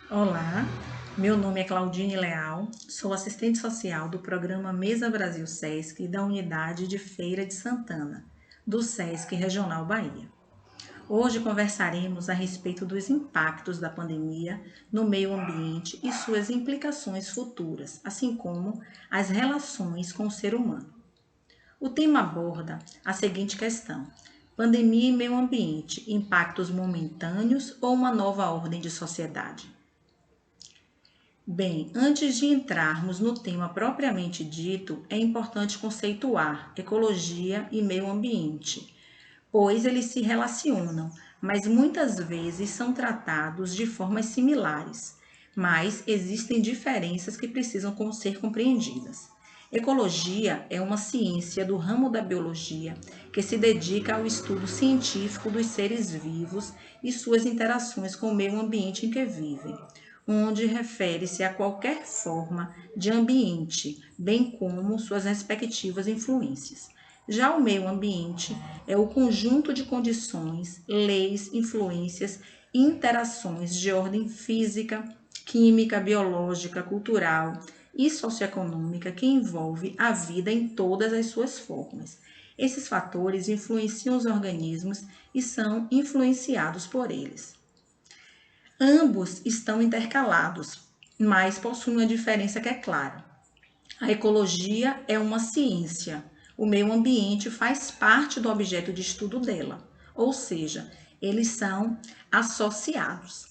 Olá, meu nome é Claudine Leal, sou assistente social do programa Mesa Brasil Sesc da unidade de Feira de Santana, do Sesc Regional Bahia. Hoje conversaremos a respeito dos impactos da pandemia no meio ambiente e suas implicações futuras, assim como as relações com o ser humano. O tema aborda a seguinte questão: pandemia e meio ambiente, impactos momentâneos ou uma nova ordem de sociedade? Bem, antes de entrarmos no tema propriamente dito, é importante conceituar ecologia e meio ambiente, pois eles se relacionam, mas muitas vezes são tratados de formas similares, mas existem diferenças que precisam ser compreendidas. Ecologia é uma ciência do ramo da biologia que se dedica ao estudo científico dos seres vivos e suas interações com o meio ambiente em que vivem, onde refere-se a qualquer forma de ambiente, bem como suas respectivas influências. Já o meio ambiente é o conjunto de condições, leis, influências e interações de ordem física, química, biológica, cultural e socioeconômica que envolve a vida em todas as suas formas. Esses fatores influenciam os organismos e são influenciados por eles. Ambos estão intercalados, mas possuem uma diferença que é clara. A ecologia é uma ciência. O meio ambiente faz parte do objeto de estudo dela, ou seja, eles são associados.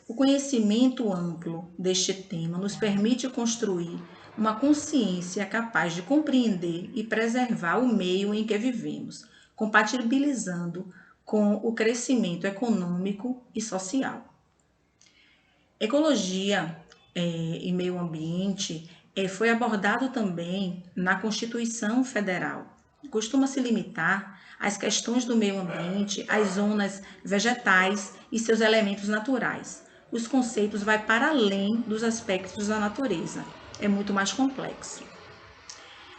O conhecimento amplo deste tema nos permite construir uma consciência capaz de compreender e preservar o meio em que vivemos, compatibilizando com o crescimento econômico e social. Ecologia e meio ambiente foi abordado também na Constituição Federal. Costuma se limitar às questões do meio ambiente, às zonas vegetais e seus elementos naturais. Os conceitos vão para além dos aspectos da natureza. É muito mais complexo.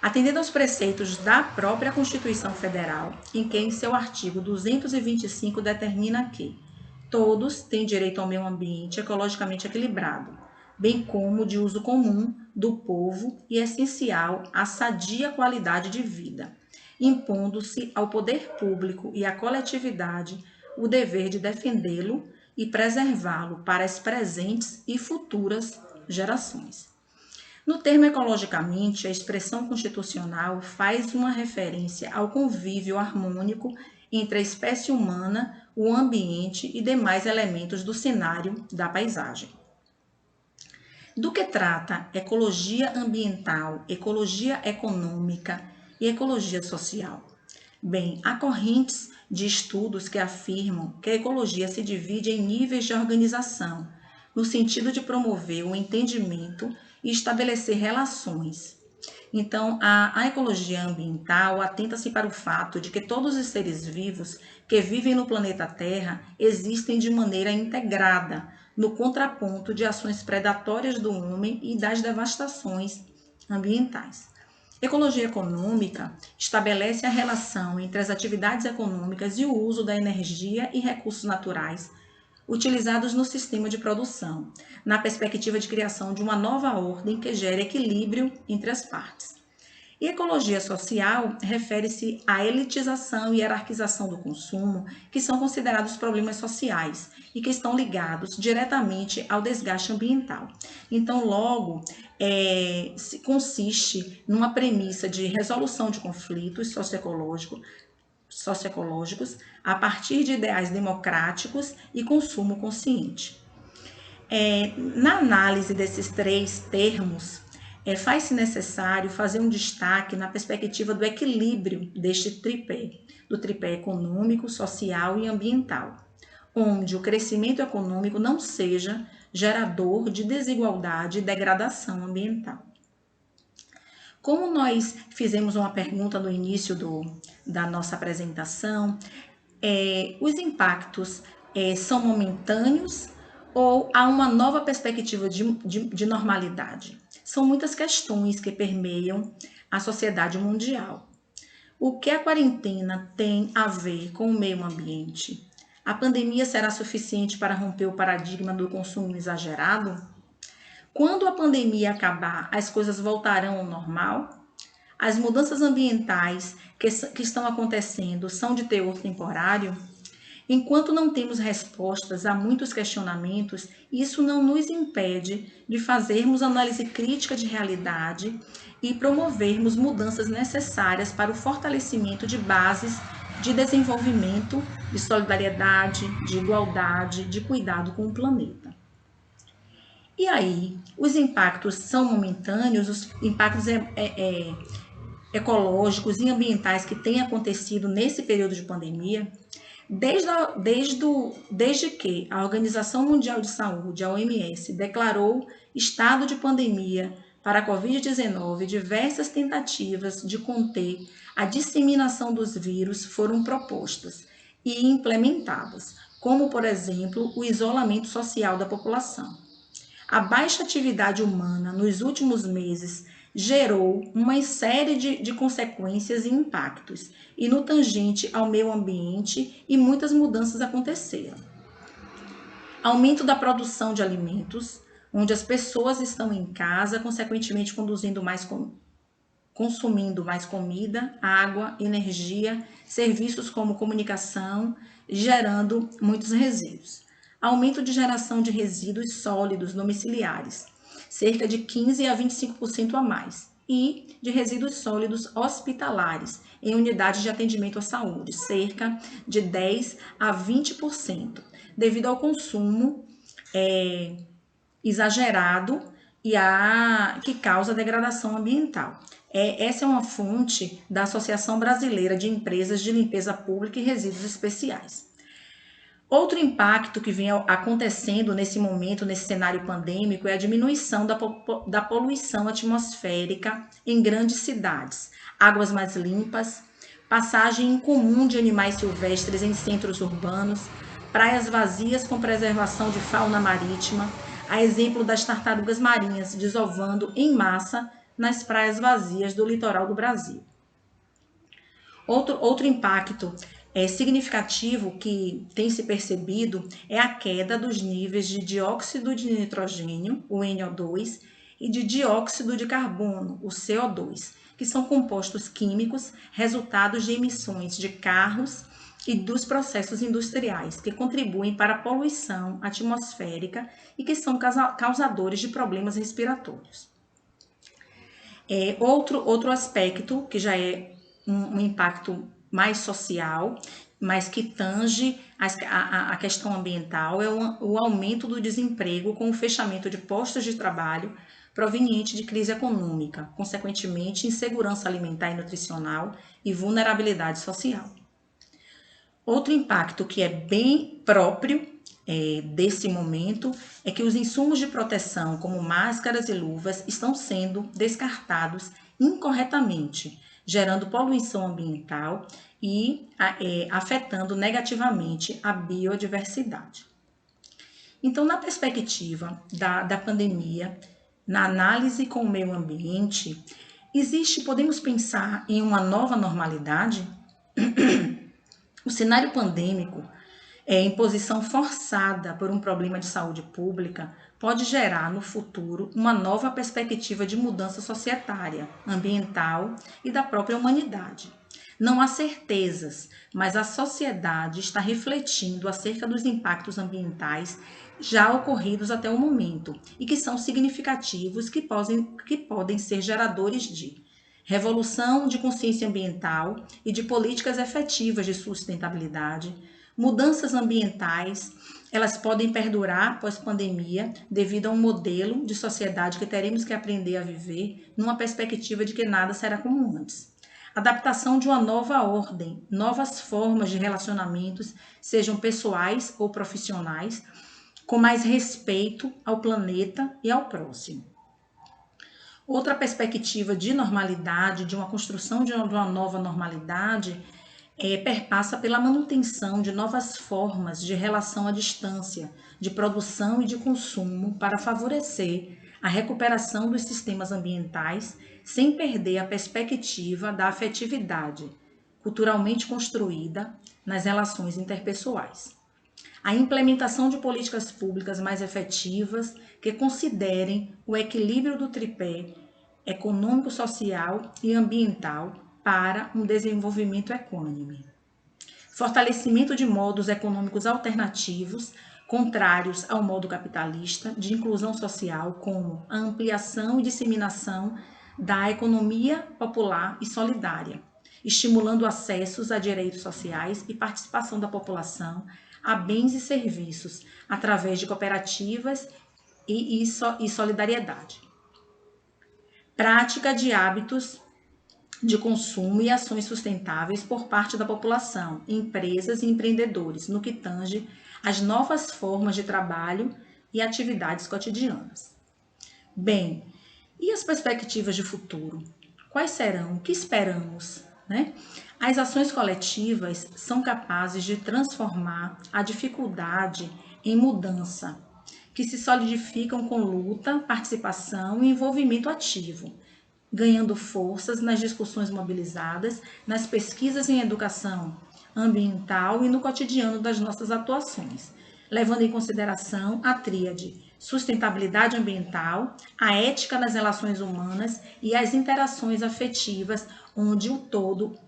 Atendendo aos preceitos da própria Constituição Federal, em que em seu artigo 225 determina que todos têm direito ao meio ambiente ecologicamente equilibrado, bem como de uso comum do povo e essencial à sadia qualidade de vida, impondo-se ao poder público e à coletividade o dever de defendê-lo e preservá-lo para as presentes e futuras gerações. No termo ecologicamente, a expressão constitucional faz uma referência ao convívio harmônico entre a espécie humana, o ambiente e demais elementos do cenário da paisagem. Do que trata ecologia ambiental, ecologia econômica e ecologia social? Bem, há correntes de estudos que afirmam que a ecologia se divide em níveis de organização, no sentido de promover o entendimento e estabelecer relações. Então, a ecologia ambiental atenta-se para o fato de que todos os seres vivos que vivem no planeta Terra existem de maneira integrada, no contraponto de ações predatórias do homem e das devastações ambientais. Ecologia econômica estabelece a relação entre as atividades econômicas e o uso da energia e recursos naturais utilizados no sistema de produção, na perspectiva de criação de uma nova ordem que gere equilíbrio entre as partes. E ecologia social refere-se à elitização e hierarquização do consumo, que são considerados problemas sociais e que estão ligados diretamente ao desgaste ambiental. Então, logo, consiste numa premissa de resolução de conflitos socioecológicos a partir de ideais democráticos e consumo consciente. Na análise desses três termos, faz-se necessário fazer um destaque na perspectiva do equilíbrio deste tripé, do tripé econômico, social e ambiental, onde o crescimento econômico não seja gerador de desigualdade e degradação ambiental. Como nós fizemos uma pergunta no início da nossa apresentação, os impactos são momentâneos ou há uma nova perspectiva de normalidade? São muitas questões que permeiam a sociedade mundial. O que a quarentena tem a ver com o meio ambiente? A pandemia será suficiente para romper o paradigma do consumo exagerado? Quando a pandemia acabar, as coisas voltarão ao normal? As mudanças ambientais que estão acontecendo são de teor temporário? Enquanto não temos respostas a muitos questionamentos, isso não nos impede de fazermos análise crítica de realidade e promovermos mudanças necessárias para o fortalecimento de bases de desenvolvimento, de solidariedade, de igualdade, de cuidado com o planeta. E aí, os impactos são momentâneos, os impactos ecológicos e ambientais que têm acontecido nesse período de pandemia, desde que a Organização Mundial de Saúde, a OMS, declarou estado de pandemia para a Covid-19, diversas tentativas de conter a disseminação dos vírus foram propostas e implementadas, como, por exemplo, o isolamento social da população. A baixa atividade humana nos últimos meses gerou uma série de consequências e impactos, e no tangente ao meio ambiente, e muitas mudanças aconteceram. Aumento da produção de alimentos, onde as pessoas estão em casa, consequentemente consumindo mais comida, água, energia, serviços como comunicação, gerando muitos resíduos. Aumento de geração de resíduos sólidos domiciliares, cerca de 15 a 25% a mais, e de resíduos sólidos hospitalares, em unidades de atendimento à saúde, cerca de 10 a 20%, devido ao consumo exagerado que causa degradação ambiental. Essa é uma fonte da Associação Brasileira de Empresas de Limpeza Pública e Resíduos Especiais. Outro impacto que vem acontecendo nesse momento, nesse cenário pandêmico, é a diminuição da poluição atmosférica em grandes cidades, águas mais limpas, passagem incomum de animais silvestres em centros urbanos, praias vazias com preservação de fauna marítima, a exemplo das tartarugas marinhas desovando em massa nas praias vazias do litoral do Brasil. Outro impacto significativo que tem se percebido é a queda dos níveis de dióxido de nitrogênio, o NO2, e de dióxido de carbono, o CO2, que são compostos químicos resultados de emissões de carros e dos processos industriais, que contribuem para a poluição atmosférica e que são causadores de problemas respiratórios. Outro aspecto, que já é um impacto mais social, mas que tange a questão ambiental, é o aumento do desemprego com o fechamento de postos de trabalho proveniente de crise econômica, consequentemente insegurança alimentar e nutricional e vulnerabilidade social. Outro impacto que é bem próprio desse momento é que os insumos de proteção, como máscaras e luvas, estão sendo descartados incorretamente, gerando poluição ambiental e afetando negativamente a biodiversidade. Então, na perspectiva da pandemia, na análise com o meio ambiente, podemos pensar em uma nova normalidade? O cenário pandêmico, imposição forçada por um problema de saúde pública, pode gerar no futuro uma nova perspectiva de mudança societária, ambiental e da própria humanidade. Não há certezas, mas a sociedade está refletindo acerca dos impactos ambientais já ocorridos até o momento e que são significativos, que podem ser geradores de revolução de consciência ambiental e de políticas efetivas de sustentabilidade. Mudanças ambientais, elas podem perdurar pós-pandemia devido a um modelo de sociedade que teremos que aprender a viver numa perspectiva de que nada será como antes. Adaptação de uma nova ordem, novas formas de relacionamentos, sejam pessoais ou profissionais, com mais respeito ao planeta e ao próximo. Outra perspectiva de normalidade, de uma construção de uma nova normalidade, perpassa pela manutenção de novas formas de relação à distância, de produção e de consumo para favorecer a recuperação dos sistemas ambientais sem perder a perspectiva da afetividade culturalmente construída nas relações interpessoais. a implementação de políticas públicas mais efetivas que considerem o equilíbrio do tripé econômico, social e ambiental para um desenvolvimento equânime. Fortalecimento de modos econômicos alternativos, contrários ao modo capitalista, de inclusão social, como a ampliação e disseminação da economia popular e solidária, estimulando acessos a direitos sociais e participação da população a bens e serviços, através de cooperativas e solidariedade. Prática de hábitos de consumo e ações sustentáveis por parte da população, empresas e empreendedores, no que tange às novas formas de trabalho e atividades cotidianas. Bem, e as perspectivas de futuro? Quais serão? O que esperamos? As ações coletivas são capazes de transformar a dificuldade em mudança, que se solidificam com luta, participação e envolvimento ativo, ganhando forças nas discussões mobilizadas, nas pesquisas em educação ambiental e no cotidiano das nossas atuações, levando em consideração a tríade sustentabilidade ambiental, a ética nas relações humanas e as interações afetivas, onde o todo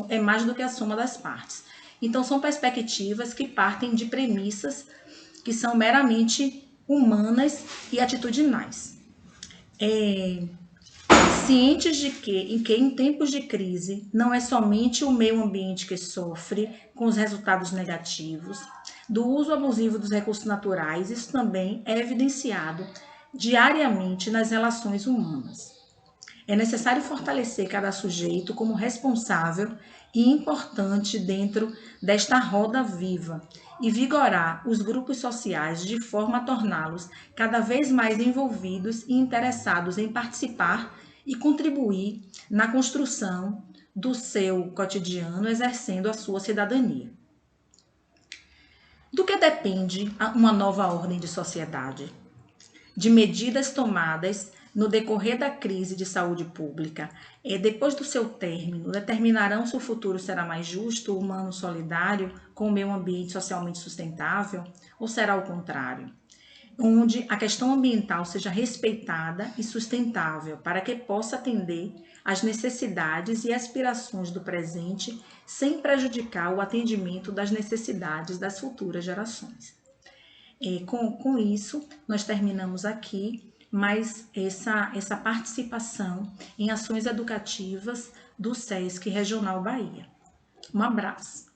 é mais do que a soma das partes. Então, são perspectivas que partem de premissas que são meramente humanas e atitudinais. Cientes de que em tempos de crise não é somente o meio ambiente que sofre com os resultados negativos do uso abusivo dos recursos naturais, isso também é evidenciado diariamente nas relações humanas. É necessário fortalecer cada sujeito como responsável e importante dentro desta roda viva e vigorar os grupos sociais de forma a torná-los cada vez mais envolvidos e interessados em participar e contribuir na construção do seu cotidiano, exercendo a sua cidadania. Do que depende uma nova ordem de sociedade? De medidas tomadas no decorrer da crise de saúde pública, depois do seu término, determinarão se o futuro será mais justo, humano, solidário, com o meio ambiente socialmente sustentável, ou será o contrário? Onde a questão ambiental seja respeitada e sustentável para que possa atender às necessidades e aspirações do presente sem prejudicar o atendimento das necessidades das futuras gerações. Com isso, nós terminamos aqui mais essa participação em ações educativas do SESC Regional Bahia. Um abraço.